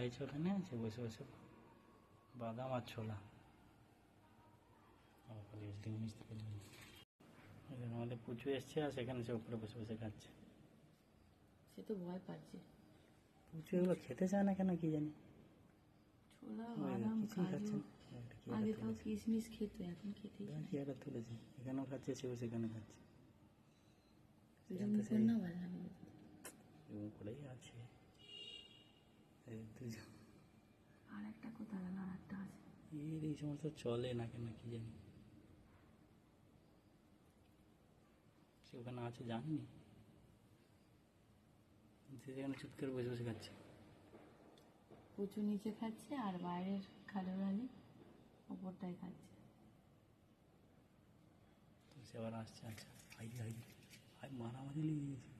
হয়েছে ওখানে আছে বসে বসে বাদাম আর ছোলা আমাদের পুচু এসছে আর সেখানে সে উপরে বসে বসে খাচ্ছে। সে তো ভয় পাচ্ছে। পুচু এগুলো খেতে চায় না কেন কি জানি। ছোলা বাদাম কাজু আগে তাও কিশমিশ খেত, এখন খেতেই চায় না। কি একটা তুলেছে, এখানেও খাচ্ছে সেও সেখানে খাচ্ছে। না ভালো লাগে উপরেই আছে আর একটা কোথায় গেল, আর একটা আছে। এই সমস্ত চলে না কেন কি জানি। সে ওখানে আছে জানিনি, সেখানে চুপ করে বসে বসে খাচ্ছে। পুচু নিচে খাচ্ছে আর বাইরের খালের বালি ওপরটাই খাচ্ছে। সে আবার আসছে। আচ্ছা হাই হাই হাই মারামারি লেগে গেছে।